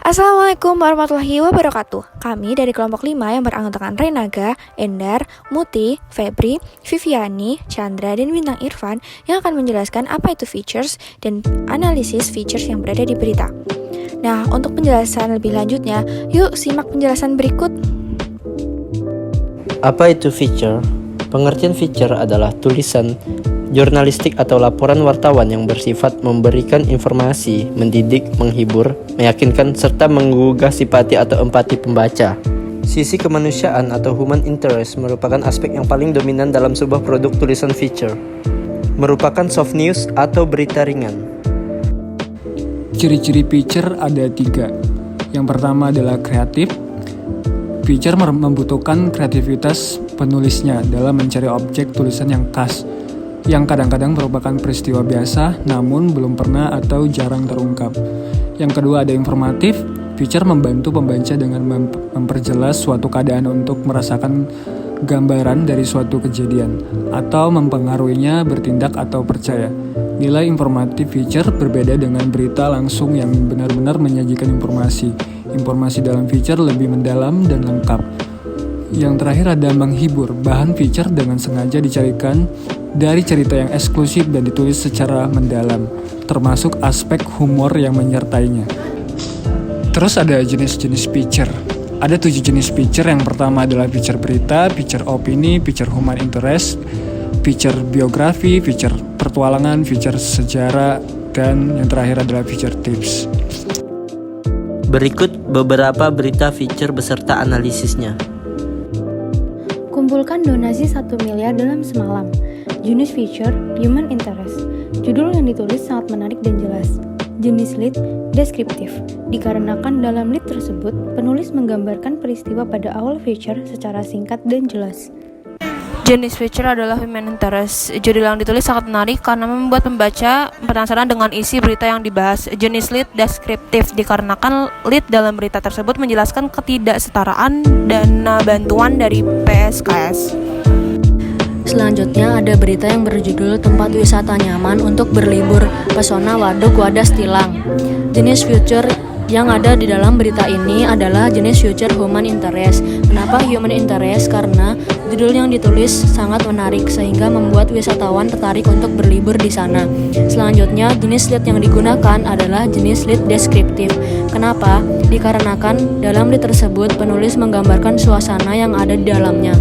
Assalamualaikum warahmatullahi wabarakatuh. Kami dari kelompok 5 yang beranggotakan Renaga, Endar, Muti, Febri, Viviani, Chandra, dan Bintang Irfan yang akan menjelaskan apa itu features dan analisis features yang berada di berita. Nah, untuk penjelasan lebih lanjutnya, yuk simak penjelasan berikut. Apa itu feature? Pengertian feature adalah tulisan jurnalistik atau laporan wartawan yang bersifat memberikan informasi, mendidik, menghibur, meyakinkan, serta menggugah simpati atau empati pembaca. Sisi kemanusiaan atau human interest merupakan aspek yang paling dominan dalam sebuah produk tulisan feature. Merupakan soft news atau berita ringan. Ciri-ciri feature ada 3. Yang pertama adalah kreatif. Feature membutuhkan kreativitas penulisnya dalam mencari objek tulisan yang khas, yang kadang-kadang merupakan peristiwa biasa namun belum pernah atau jarang terungkap. Yang kedua ada informatif. Feature membantu pembaca dengan memperjelas suatu keadaan untuk merasakan gambaran dari suatu kejadian atau mempengaruhinya bertindak atau percaya. Nilai informatif feature berbeda dengan berita langsung yang benar-benar menyajikan informasi. Informasi dalam feature lebih mendalam dan lengkap. Yang terakhir ada menghibur. Bahan feature dengan sengaja dicarikan dari cerita yang eksklusif dan ditulis secara mendalam, termasuk aspek humor yang menyertainya. Terus ada jenis-jenis feature. Ada 7 jenis feature. Yang pertama adalah feature berita, feature opini, feature human interest, feature biografi, feature petualangan, feature sejarah, dan yang terakhir adalah feature tips. Berikut beberapa berita feature beserta analisisnya. Kumpulkan donasi 1 miliar dalam semalam. Jenis feature, human interest. Judul yang ditulis sangat menarik dan jelas. Jenis lead, deskriptif. Dikarenakan dalam lead tersebut, penulis menggambarkan peristiwa pada awal feature secara singkat dan jelas. Jenis feature adalah human interest. Judul yang ditulis sangat menarik karena membuat pembaca penasaran dengan isi berita yang dibahas. Jenis lead, deskriptif. Dikarenakan lead dalam berita tersebut menjelaskan ketidaksetaraan dana bantuan dari PSKS. Selanjutnya ada berita yang berjudul Tempat Wisata Nyaman untuk Berlibur Pesona Waduk Wadas Tilang. Jenis feature yang ada di dalam berita ini adalah jenis feature human interest. Kenapa human interest? Karena judul yang ditulis sangat menarik sehingga membuat wisatawan tertarik untuk berlibur di sana. Selanjutnya, jenis lead yang digunakan adalah jenis lead deskriptif. Kenapa? Dikarenakan dalam lead tersebut penulis menggambarkan suasana yang ada di dalamnya.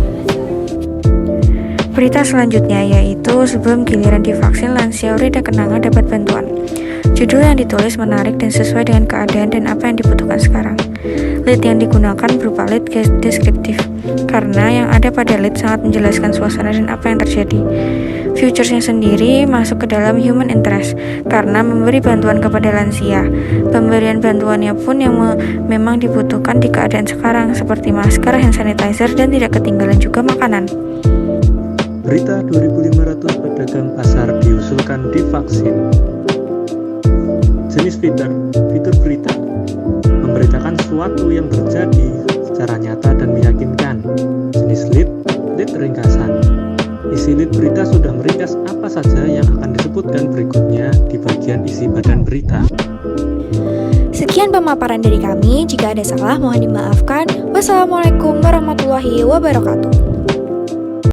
Berita selanjutnya yaitu sebelum giliran divaksin lansia Urida Kenanga dapat bantuan. Judul yang ditulis menarik dan sesuai dengan keadaan dan apa yang dibutuhkan sekarang. Lead yang digunakan berupa lead deskriptif karena yang ada pada lead sangat menjelaskan suasana dan apa yang terjadi. Featuresnya sendiri masuk ke dalam human interest karena memberi bantuan kepada lansia. Pemberian bantuannya pun yang memang dibutuhkan di keadaan sekarang seperti masker, hand sanitizer, dan tidak ketinggalan juga makanan. Berita 2.500 pedagang pasar diusulkan divaksin. Jenis fitur berita, memberitakan sesuatu yang terjadi secara nyata dan meyakinkan. Jenis lead ringkasan. Isi lead berita sudah meringkas apa saja yang akan disebutkan berikutnya di bagian isi badan berita. Sekian pemaparan dari kami. Jika ada salah mohon dimaafkan. Wassalamualaikum warahmatullahi wabarakatuh.